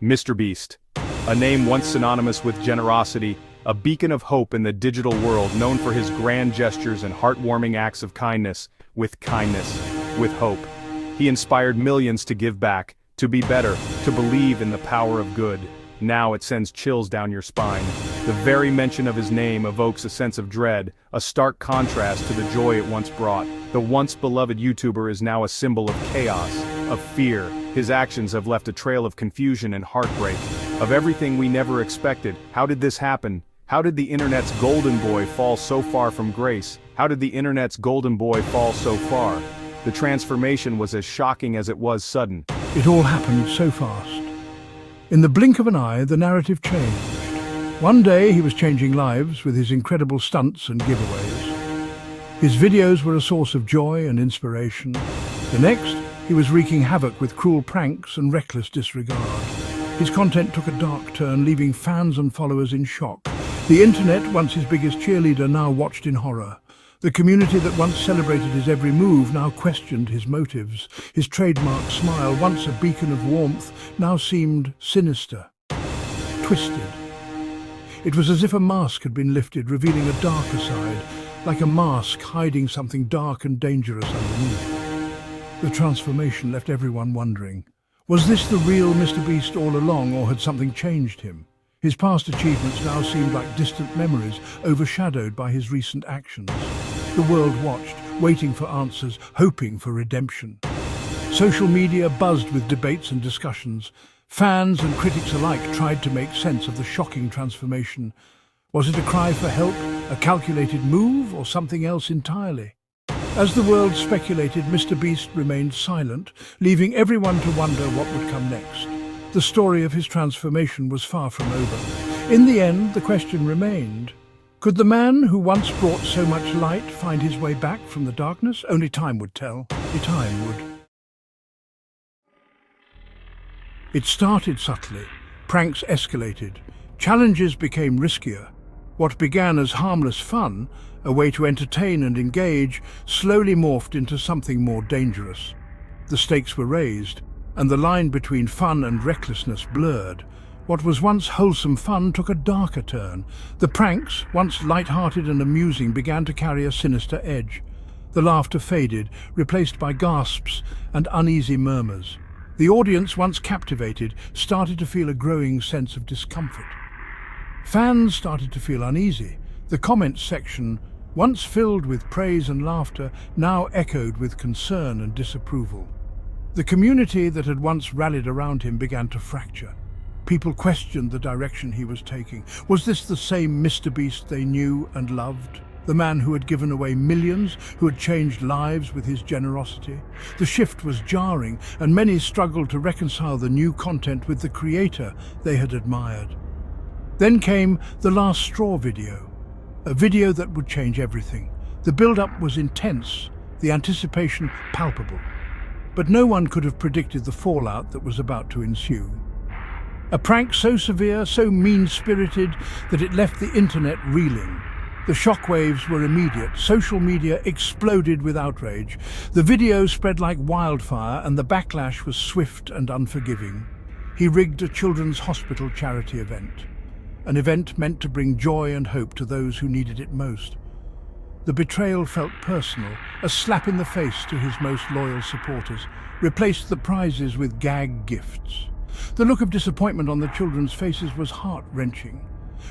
MrBeast, a name once synonymous with generosity, a beacon of hope in the digital world, known for his grand gestures and heartwarming acts of kindness, with hope. He inspired millions to give back, to be better, to believe in the power of good. Now it sends chills down your spine. The very mention of his name evokes a sense of dread, a stark contrast to the joy it once brought. The once beloved YouTuber is now a symbol of chaos, of fear. His actions have left a trail of confusion and heartbreak, of everything we never expected. How did this happen? How did the internet's golden boy fall so far from grace? How did the internet's golden boy fall so far? The transformation was as shocking as it was sudden. It all happened so fast. In the blink of an eye, the narrative changed. One day he was changing lives with his incredible stunts and giveaways. His videos were a source of joy and inspiration. The next, he was wreaking havoc with cruel pranks and reckless disregard. His content took a dark turn, leaving fans and followers in shock. The internet, once his biggest cheerleader, now watched in horror. The community that once celebrated his every move now questioned his motives. His trademark smile, once a beacon of warmth, now seemed sinister, twisted. It was as if a mask had been lifted, revealing a darker side, like a mask hiding something dark and dangerous underneath. The transformation left everyone wondering, was this the real MrBeast all along, or had something changed him? His past achievements now seemed like distant memories, overshadowed by his recent actions. The world watched, waiting for answers, hoping for redemption. Social media buzzed with debates and discussions. Fans and critics alike tried to make sense of the shocking transformation. Was it a cry for help, a calculated move, or something else entirely? As the world speculated, MrBeast remained silent, leaving everyone to wonder what would come next. The story of his transformation was far from over. In the end, the question remained. Could the man who once brought so much light find his way back from the darkness? Only time would tell. Only time would. It started subtly. Pranks escalated. Challenges became riskier. What began as harmless fun, a way to entertain and engage, slowly morphed into something more dangerous. The stakes were raised, and the line between fun and recklessness blurred. What was once wholesome fun took a darker turn. The pranks, once light-hearted and amusing, began to carry a sinister edge. The laughter faded, replaced by gasps and uneasy murmurs. The audience, once captivated, started to feel a growing sense of discomfort. Fans started to feel uneasy. The comments section, once filled with praise and laughter, now echoed with concern and disapproval. The community that had once rallied around him began to fracture. People questioned the direction he was taking. Was this the same MrBeast they knew and loved? The man who had given away millions, who had changed lives with his generosity? The shift was jarring, and many struggled to reconcile the new content with the creator they had admired. Then came the last straw video, a video that would change everything. The build-up was intense, the anticipation palpable. But no one could have predicted the fallout that was about to ensue. A prank so severe, so mean-spirited, that it left the internet reeling. The shockwaves were immediate. Social media exploded with outrage. The video spread like wildfire, and the backlash was swift and unforgiving. He rigged a children's hospital charity event, an event meant to bring joy and hope to those who needed it most. The betrayal felt personal, a slap in the face to his most loyal supporters, replaced the prizes with gag gifts. The look of disappointment on the children's faces was heart-wrenching.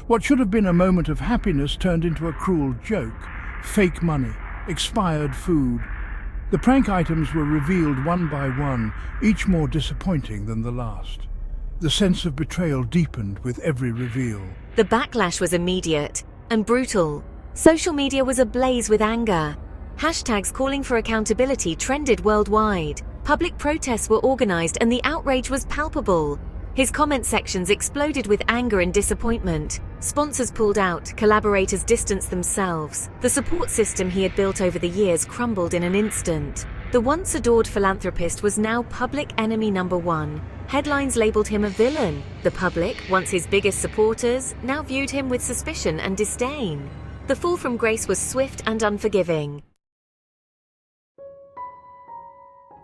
What should have been a moment of happiness turned into a cruel joke. Fake money, expired food. The prank items were revealed one by one, each more disappointing than the last. The sense of betrayal deepened with every reveal. The backlash was immediate and brutal. Social media was ablaze with anger. Hashtags calling for accountability trended worldwide. Public protests were organized and the outrage was palpable. His comment sections exploded with anger and disappointment. Sponsors pulled out, collaborators distanced themselves. The support system he had built over the years crumbled in an instant. The once adored philanthropist was now public enemy number one. Headlines labeled him a villain. The public, once his biggest supporters, now viewed him with suspicion and disdain. The fall from grace was swift and unforgiving.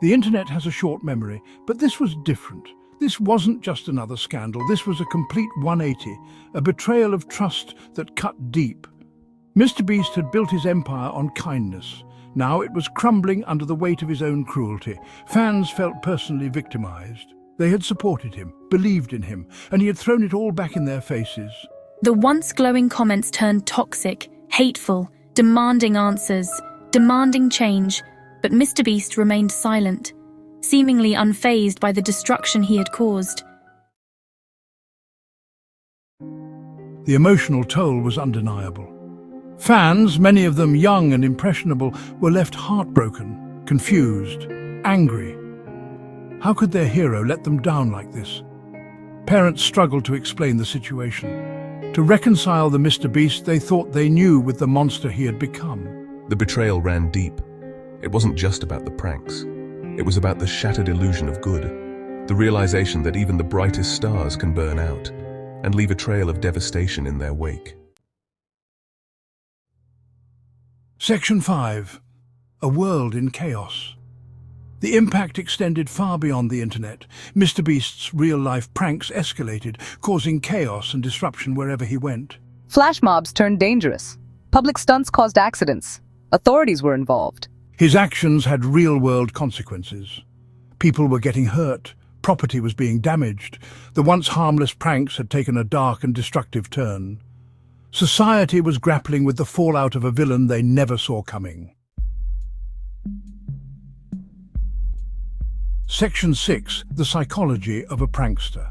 The internet has a short memory, but this was different. This wasn't just another scandal, this was a complete 180, a betrayal of trust that cut deep. MrBeast had built his empire on kindness. Now it was crumbling under the weight of his own cruelty. Fans felt personally victimized. They had supported him, believed in him, and he had thrown it all back in their faces. The once glowing comments turned toxic, hateful, demanding answers, demanding change, but MrBeast remained silent, seemingly unfazed by the destruction he had caused. The emotional toll was undeniable. Fans, many of them young and impressionable, were left heartbroken, confused, angry. How could their hero let them down like this? Parents struggled to explain the situation. To reconcile the MrBeast they thought they knew with the monster he had become. The betrayal ran deep. It wasn't just about the pranks. It was about the shattered illusion of good, the realization that even the brightest stars can burn out and leave a trail of devastation in their wake. Section 5. A world in chaos. The impact extended far beyond the internet. MrBeast's real-life pranks escalated, causing chaos and disruption wherever he went. Flash mobs turned dangerous. Public stunts caused accidents. Authorities were involved. His actions had real-world consequences. People were getting hurt. Property was being damaged. The once harmless pranks had taken a dark and destructive turn. Society was grappling with the fallout of a villain they never saw coming. Section 6. The psychology of a prankster.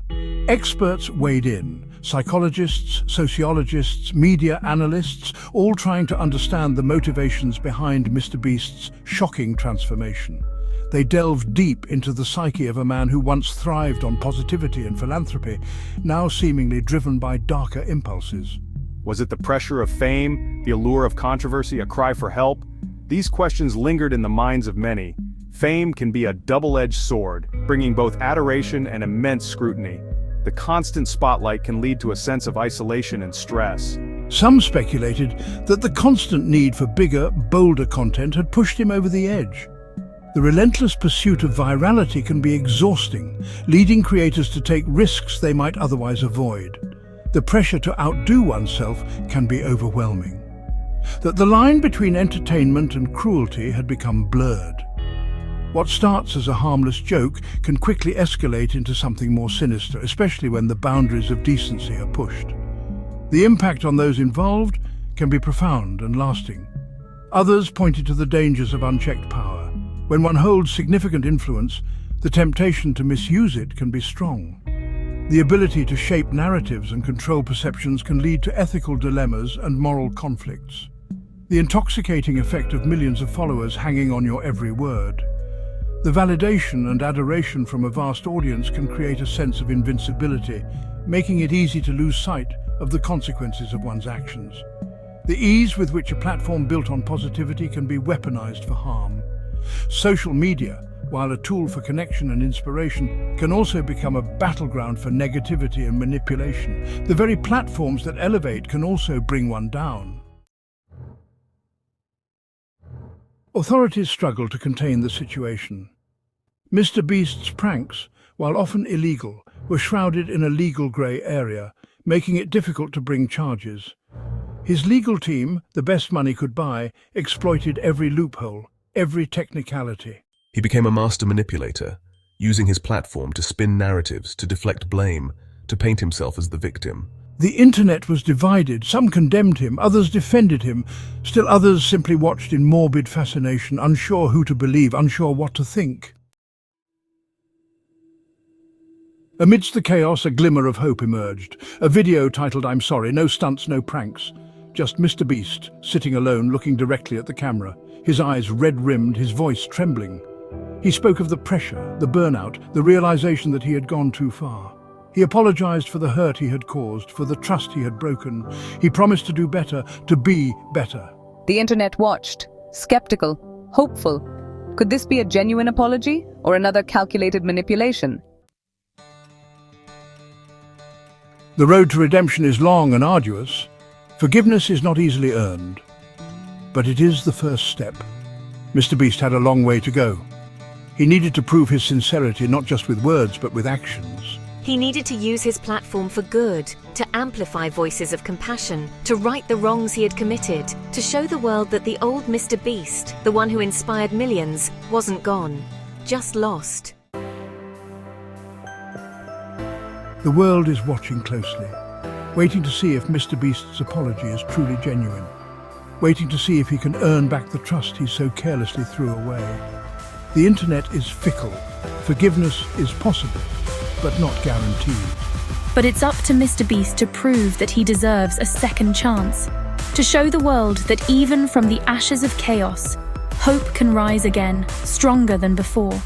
Experts weighed in. Psychologists, sociologists, media analysts, all trying to understand the motivations behind MrBeast's shocking transformation. They delved deep into the psyche of a man who once thrived on positivity and philanthropy, now seemingly driven by darker impulses. Was it the pressure of fame, the allure of controversy, a cry for help? These questions lingered in the minds of many. Fame can be a double-edged sword, bringing both adoration and immense scrutiny. The constant spotlight can lead to a sense of isolation and stress. Some speculated that the constant need for bigger, bolder content had pushed him over the edge. The relentless pursuit of virality can be exhausting, leading creators to take risks they might otherwise avoid. The pressure to outdo oneself can be overwhelming. That the line between entertainment and cruelty had become blurred. What starts as a harmless joke can quickly escalate into something more sinister, especially when the boundaries of decency are pushed. The impact on those involved can be profound and lasting. Others pointed to the dangers of unchecked power. When one holds significant influence, the temptation to misuse it can be strong. The ability to shape narratives and control perceptions can lead to ethical dilemmas and moral conflicts. The intoxicating effect of millions of followers hanging on your every word. The validation and adoration from a vast audience can create a sense of invincibility, making it easy to lose sight of the consequences of one's actions. The ease with which a platform built on positivity can be weaponized for harm. Social media, while a tool for connection and inspiration, can also become a battleground for negativity and manipulation. The very platforms that elevate can also bring one down. Authorities struggle to contain the situation. MrBeast's pranks, while often illegal, were shrouded in a legal grey area, making it difficult to bring charges. His legal team, the best money could buy, exploited every loophole, every technicality. He became a master manipulator, using his platform to spin narratives, to deflect blame, to paint himself as the victim. The internet was divided. Some condemned him, others defended him. Still others simply watched in morbid fascination, unsure who to believe, unsure what to think. Amidst the chaos, a glimmer of hope emerged. A video titled "I'm Sorry, No Stunts, No Pranks." Just MrBeast, sitting alone, looking directly at the camera, his eyes red-rimmed, his voice trembling. He spoke of the pressure, the burnout, the realization that he had gone too far. He apologized for the hurt he had caused, for the trust he had broken. He promised to do better, to be better. The internet watched, skeptical, hopeful. Could this be a genuine apology or another calculated manipulation? The road to redemption is long and arduous. Forgiveness is not easily earned, but it is the first step. MrBeast had a long way to go. He needed to prove his sincerity not just with words but with actions. He needed to use his platform for good, to amplify voices of compassion, to right the wrongs he had committed, to show the world that the old MrBeast, the one who inspired millions, wasn't gone, just lost. The world is watching closely, waiting to see if MrBeast's apology is truly genuine, waiting to see if he can earn back the trust he so carelessly threw away. The internet is fickle. Forgiveness is possible, but not guaranteed. But it's up to MrBeast to prove that he deserves a second chance, to show the world that even from the ashes of chaos, hope can rise again, stronger than before.